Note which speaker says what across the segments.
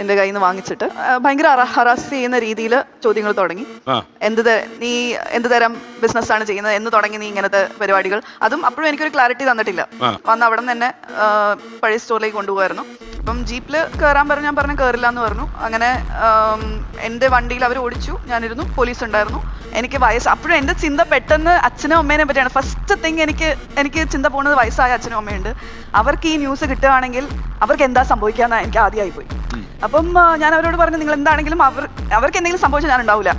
Speaker 1: എന്റെ കയ്യിൽ നിന്ന് വാങ്ങിച്ചിട്ട് ഭയങ്കര ഹറാസ് ചെയ്യുന്ന രീതിയിൽ ചോദ്യങ്ങൾ തുടങ്ങി. നീ എന്ത് തരം ബിസിനസ് ആണ് ചെയ്യുന്നത്, എന്ന് തുടങ്ങി നീ ഇങ്ങനത്തെ പരിപാടികൾ. അതും അപ്പോഴും എനിക്കൊരു ക്ലാരിറ്റി തന്നിട്ടില്ല. വന്ന് അവിടെ നിന്ന് തന്നെ പഴയ സ്റ്റോറിലേക്ക് കൊണ്ടുപോകായിരുന്നു. അപ്പം ജീപ്പിൽ കയറാൻ പറഞ്ഞു, ഞാൻ പറഞ്ഞു കയറില്ല എന്ന് പറഞ്ഞു. അങ്ങനെ എൻ്റെ വണ്ടിയിൽ അവർ ഓടിച്ചു, ഞാനിരുന്നു, പോലീസ് ഉണ്ടായിരുന്നു. എനിക്ക് അപ്പോഴും എൻ്റെ ചിന്ത പെട്ടെന്ന് അച്ഛനും അമ്മേനെ പറ്റിയാണ്. ഫസ്റ്റ് തിങ് എനിക്ക് ചിന്ത പോകുന്നത് വയസ്സായ അച്ഛനും അമ്മയുണ്ട്. അവർക്ക് ഈ ന്യൂസ് കിട്ടുകയാണെങ്കിൽ അവർക്ക് എന്താ സംഭവിക്കാന്ന് എനിക്ക് ആദ്യമായി പോയി. അപ്പം ഞാൻ അവരോട് പറഞ്ഞു, നിങ്ങൾ എന്താണെങ്കിലും അവർക്ക് എന്തെങ്കിലും സംഭവിച്ചാൽ ഞാൻ ഉണ്ടാവില്ല,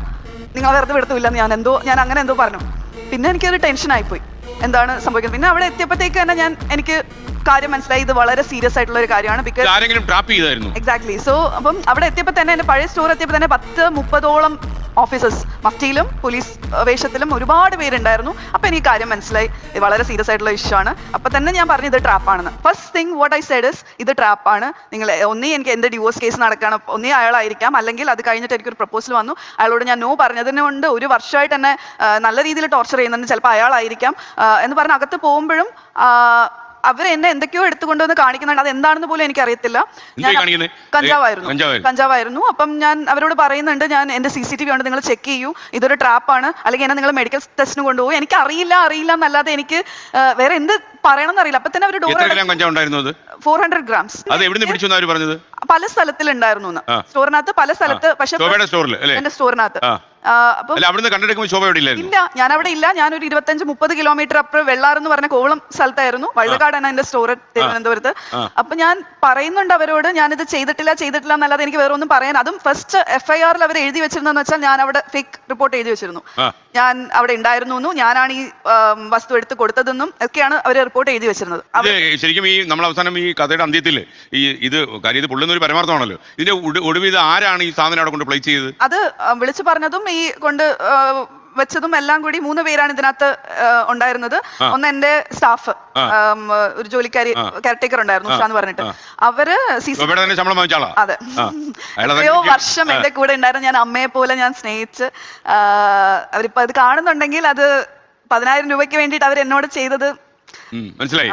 Speaker 1: നിങ്ങൾ വെറുതെ വിടത്തില്ല. ഞാൻ അങ്ങനെ എന്തോ പറഞ്ഞു. പിന്നെ എനിക്കൊരു ടെൻഷനായിപ്പോയി, എന്താണ് സംഭവിക്കുന്നത്. പിന്നെ അവിടെ എത്തിയപ്പോഴത്തേക്ക് തന്നെ എനിക്ക് കാര്യം മനസ്സിലായി, ഇത് വളരെ സീരിയസ് ആയിട്ടുള്ള ഒരു കാര്യമാണ്. എക്സാക്ട്ലി. സോ അപ്പം അവിടെ എത്തിയപ്പോൾ തന്നെ, എന്റെ പഴയ സ്റ്റോർ എത്തിയപ്പോൾ തന്നെ 10-30ഓളം ഓഫീസേഴ്സ് മഫ്റ്റിയിലും പോലീസ് വേഷത്തിലും ഒരുപാട് പേരുണ്ടായിരുന്നു. അപ്പൊ എനിക്ക് കാര്യം മനസ്സിലായി, ഇത് വളരെ സീരിയസ് ആയിട്ടുള്ള ഇഷ്യൂ ആണ്. അപ്പൊ തന്നെ ഞാൻ പറഞ്ഞു ഇത് ട്രാപ്പാണെന്ന്. First thing what I said is, ഇത് ട്രാപ്പാണ്. നിങ്ങൾ എനിക്ക് എന്റെ ഡിവോഴ്സ് കേസ് നടക്കണം, അയാളായിരിക്കാം, അല്ലെങ്കിൽ അത് കഴിഞ്ഞിട്ട് എനിക്കൊരു പ്രപ്പോസൽ വന്നു, അയാളോട് ഞാൻ നോ പറഞ്ഞതിനുകൊണ്ട് 1 വർഷമായിട്ട് എന്നെ നല്ല രീതിയിൽ ടോർച്ചർ ചെയ്യുന്നുണ്ട്, ചിലപ്പോൾ അയാളായിരിക്കാം എന്ന് പറഞ്ഞ് അകത്ത് പോകുമ്പോഴും എന്നെ എന്തൊക്കെയോ എടുത്തുകൊണ്ടുവന്ന് കാണിക്കുന്നുണ്ട്. അത് എന്താണെന്ന് പോലും എനിക്ക് അറിയത്തില്ല. കഞ്ചാവായിരുന്നു. അപ്പം ഞാൻ അവരോട് പറയുന്നുണ്ട്, ഞാൻ എന്റെ CCTV ഉണ്ട്, നിങ്ങൾ ചെക്ക് ചെയ്യൂ, ഇതൊരു ട്രാപ്പാണ്, അല്ലെങ്കിൽ എന്നെ നിങ്ങൾ മെഡിക്കൽ ടെസ്റ്റിന് കൊണ്ടുപോകും. എനിക്ക് അറിയില്ല എന്നല്ലാതെ എനിക്ക് വേറെ എന്ത് പറയണമെന്ന് അറിയില്ല. അപ്പൊ തന്നെ അവർ 400 grams പല സ്ഥലത്തിലുണ്ടായിരുന്നു സ്റ്റോറിനകത്ത്, പല സ്ഥലത്ത്. പക്ഷെ എന്റെ സ്റ്റോറിനകത്ത് ഇല്ല, ഞാൻ അവിടെ ഇല്ല. ഞാനൊരു 25-30 കിലോമീറ്റർ അപ്പുറം വെള്ളാർ എന്ന് പറഞ്ഞ കോവളം സ്ഥലത്തായിരുന്നു. വഴുതക്കാടാണ് എന്റെ സ്റ്റോർ, തിരുവനന്തപുരത്ത്. അപ്പൊ ഞാൻ പറയുന്നുണ്ട് അവരോട്, ഞാനിത് ചെയ്തിട്ടില്ല എന്നല്ലാതെ എനിക്ക് വേറെ ഒന്നും പറയാൻ. അതും ഫസ്റ്റ് FIR അവർ എഴുതി വെച്ചിരുന്നെന്ന് വെച്ചാൽ, ഞാൻ അവിടെ ഫേക്ക് റിപ്പോർട്ട് എഴുതി വെച്ചിരുന്നു, ഞാൻ അവിടെ ഉണ്ടായിരുന്നു, ഞാനാണ് ഈ വസ്തു എടുത്ത് കൊടുത്തതെന്നും ഒക്കെയാണ് അവർ റിപ്പോർട്ട് എഴുതി വെച്ചിരുന്നത്.
Speaker 2: ശരിക്കും ഈ നമ്മൾ അവസാനം ഈ കഥയുടെ അന്ത്യത്തിൽ ഇത് പൊള്ളുന്ന ഒരു പരമാർത്ഥമാണല്ലോ. ഇതിന്റെ ഒടുവിൽ ആരാണ് ഈ സാധനം അവിടെ കൊണ്ട് പ്ലേസ് ചെയ്തത്?
Speaker 1: അത് വിളിച്ചു പറഞ്ഞതും ഈ കൊണ്ട് വെച്ചതും എല്ലാം കൂടി 3 പേരാണ് ഇതിനകത്ത് ഉണ്ടായിരുന്നത്. ഒന്ന് എന്റെ സ്റ്റാഫ്, ഒരു ജോലിക്കാരി കെയർടേക്കർ ഉണ്ടായിരുന്നു, ഉഷ എന്ന് പറഞ്ഞിട്ട്. അവര് അതെ, എത്രയോ വർഷം എന്റെ കൂടെ ഉണ്ടായിരുന്നു. ഞാൻ അമ്മയെ പോലെ ഞാൻ സ്നേഹിച്ച്, അവരിപ്പോ അത് കാണുന്നുണ്ടെങ്കിൽ അത് 10,000 രൂപയ്ക്ക് വേണ്ടിയിട്ട് അവർ എന്നോട് ചെയ്തത്
Speaker 2: മനസ്സിലായി.